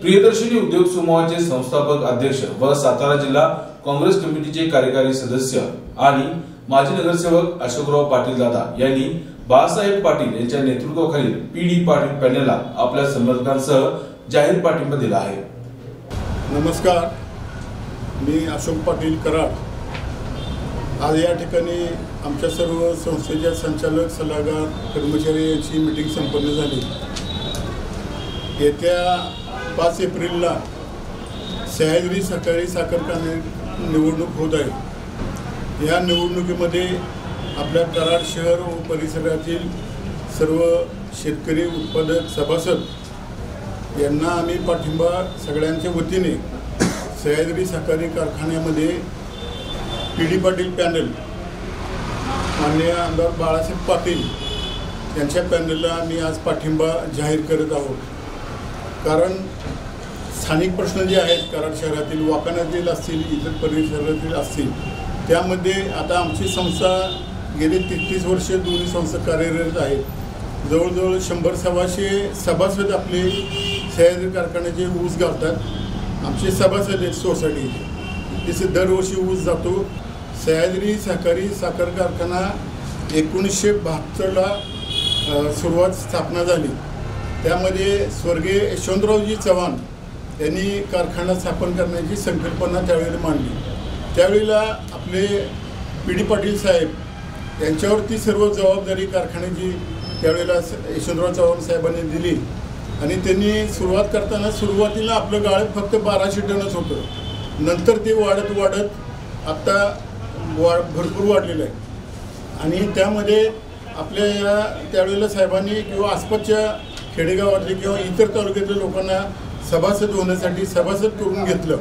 प्रियदर्शनी उद्योग समूहाचे संस्थापक अध्यक्ष व सातारा जिल्हा काँग्रेस कमिटीचे कार्यकारी सदस्य आणि माजी नगरसेवक अशोकराव पाटील दादा यांनी बाळासाहेब पाटील यांच्या नेतृत्वाखालील पीडी पाटील पॅनलला आपल्या समर्थकांसह जाहीर पाठिंबा दिला आहे। नमस्कार, मी अशोक पाटील कराड। आज या ठिकाणी आमच्या सर्व संस्थेच्या संचालक सल्लागार कर्मचारी यांची मीटिंग संपन्न झाली। येत्या 5 एप्रिलला सह्याद्री सहकारी साखर कारखाना निवडणूक होत आहे। या निवडणुकीमध्ये आपल्या कराड शहर व परिसरातील सर्व शेतकरी उत्पादक सभासद यांना आम्ही पाठिंबा सगळ्यांच्या वतीने सह्याद्री सहकारी कारखान्यामध्ये पीडी पाटील पॅनल माननीय आमदार बाळासाहेब पाटील यांच्या पॅनलला आम्ही आज पाठिंबा जाहीर करत आहोत। कारण स्थानिक प्रश्न जे आहेत कराड शहरातील वाकाण्यातील असतील इतर परिसरातील असतील त्यामध्ये आता आमची संस्था गेली 33 वर्ष दोन्ही संस्था कार्यरत आहेत। जवळजवळ 100-125 सभासद आपले सह्याद्री कारखान्याचे ऊस घालतात। आमचे सभासद आहेत सोसायटी तिथे दरवर्षी ऊस जातो। सह्याद्री सहकारी साखर कारखाना 1972ला स्थापना झाली। त्यामध्ये स्वर्गीय यशवंतरावजी चव्हाण यांनी कारखाना स्थापन करण्याची संकल्पना त्यावेळेला मांडली। त्यावेळेला आपले पीडी पाटील साहेब यांच्यावरती सर्व जबाबदारी कारखान्याची त्यावेळेला यशवंतराव चव्हाण साहेबांनी दिली आणि त्यांनी सुरुवात करताना सुरुवातीला आपलं गाळप फक्त 1200 टनच होतं। नंतर ते वाढत आत्ता भरपूर वाढलेलं आहे आणि त्यामध्ये आपल्या या त्यावेळेला साहेबांनी किंवा आसपासच्या खेडेगावातले किंवा इतर तालुक्यातल्या लोकांना सभासद होण्यासाठी सभासद करून घेतलं।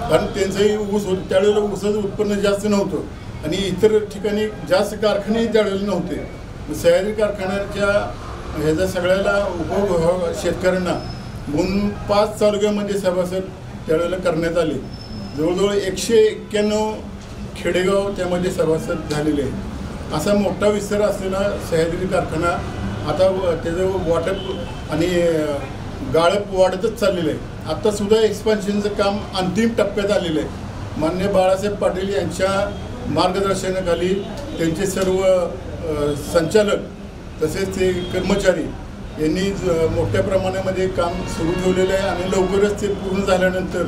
कारण त्यांचंही ऊस होतं त्यावेळेला ऊसाचं उत्पन्न जास्त नव्हतं आणि इतर ठिकाणी जास्त कारखानेही त्यावेळेला नव्हते। सह्याद्री कारखान्याच्या ह्याचा सगळ्याला उपयोग व्हावा शेतकऱ्यांना म्हणून 5 तालुक्यामध्ये सभासद त्यावेळेला करण्यात आले। जवळजवळ 191 खेडेगाव त्यामध्ये सभासद झालेले आहेत। असा मोठा विस्तार असलेला सह्याद्री कारखाना आता त्याचं वाटप आणि गाळप वाढतच चाललेलं आहे। आत्तासुद्धा एक्सपान्शनचं काम अंतिम टप्प्यात आलेलं आहे। माननीय बाळासाहेब पाटील यांच्या मार्गदर्शनाखाली त्यांचे सर्व संचालक तसेच ते कर्मचारी यांनी मोठ्या प्रमाणामध्ये काम सुरू ठेवलेलं आहे आणि लवकरच ते पूर्ण झाल्यानंतर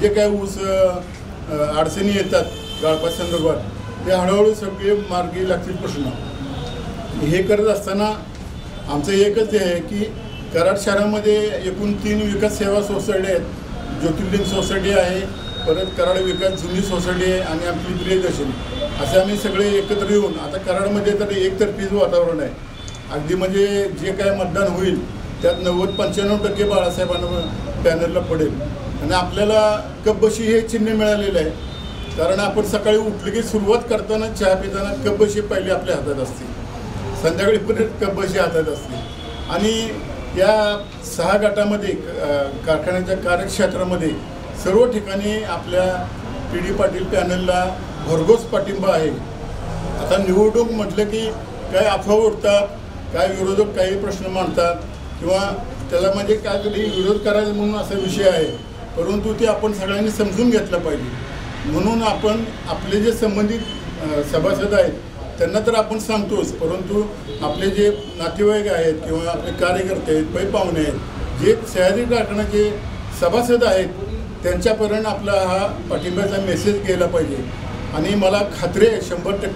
जे काय ऊस अडचणी येतात गाळपासंदर्भात ते हळूहळू सगळे मार्गी लागतील प्रश्न। हे करत असताना आमचं एकच आहे की कराड शहरामध्ये एकूण 3 विकास सेवा सोसायटी आहेत। ज्योतिर्लिंग सोसायटी आहे, परत कराड विकास जुनी सोसायटी आहे आणि आपली प्रियदर्शनी असे आम्ही सगळे एकत्र येऊन आता कराडमध्ये तर एकतर्फीच वातावरण आहे। अगदी म्हणजे जे काय मतदान होईल त्यात 90-95% बाळासाहेबांना पॅनलला पडेल आणि आपल्याला कपबशी हे चिन्ह मिळालेलं आहे। कारण आपण सकाळी उठलं की सुरुवात करताना चहा पिताना कपबशी पहिले आपल्या हातात असते, संध्याकाळीपर्यंत कपबशी हातात असते आणि या 6 गटामध्ये कारखान्याच्या कार्यक्षेत्रामध्ये सर्व ठिकाणी आपल्या पीडी पाटील पॅनलला भरघोस पाठिंबा आहे। आता निवडणूक म्हटलं की काय अफवा उडतात, काय विरोधक काही प्रश्न मांडतात किंवा त्याला म्हणजे काय कधी विरोध करायचा म्हणून असा विषय आहे, परंतु ते आपण सगळ्यांनी समजून घेतलं पाहिजे। म्हणून आपण आपले जे संबंधित सभासद आहेत त्यांना तर आपण सांगतोच, परंतु आपले जे नातेवाईक आहेत किंवा आपले कार्यकर्ते आहेत पै पाहुणे आहेत जे सह्याद्री कारखान्याचे सभासद आहेत त्यांच्यापर्यंत आपला हा पाठिंब्याचा मेसेज गेला पाहिजे। आणि मला खात्री आहे 100%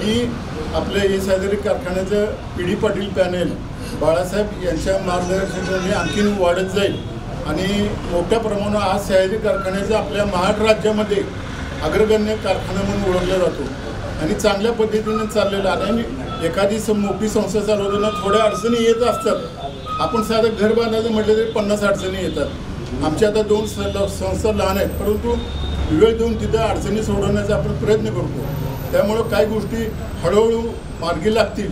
की आपल्या हे सह्याद्री कारखान्याचं पीडी पाटील पॅनल बाळासाहेब यांच्या मार्गदर्शनाने आणखीन वाढत जाईल आणि मोठ्या प्रमाणात आज सह्याद्री कारखान्याचा आपल्या महाराष्ट्र राज्यामध्ये अग्रगण्य कारखाना म्हणून ओळखला जातो आणि चांगल्या पद्धतीने चाललेला आहे। आणि एखादी मोठी संस्था चालवताना थोड्या अडचणी येत असतात। आपण साधं घर बांधायचं म्हटलं तरी 50 अडचणी येतात। आमच्या आता 2 संस्था लहान आहेत, परंतु वेळ देऊन तिथं अडचणी सोडवण्याचा आपण प्रयत्न करतो। त्यामुळं काही गोष्टी हळूहळू मार्गी लागतील,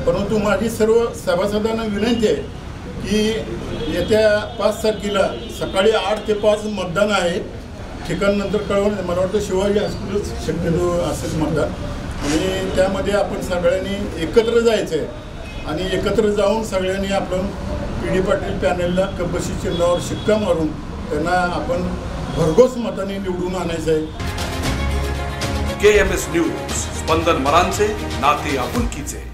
परंतु माझी सर्व सभासदांना विनंती आहे की येत्या 5 तारखेला सकाळी 8 ते 5 मतदान आहे। ठिकाण नंतर कळवण्यात मला वाटतं शिवाजी हायस्कूलच शक्यतो असेल मतदान आणि त्यामध्ये आपण सगळ्यांनी एकत्र जायचं आहे आणि एकत्र जाऊन सगळ्यांनी आपण पी.डी. पाटील पॅनलला कपबशी चिन्हावर शिक्का मारून त्यांना आपण भरघोस मताने निवडून आणायचं आहे. KMS न्यूज, स्पंदन मरांचे, नाते आपुलकीचे.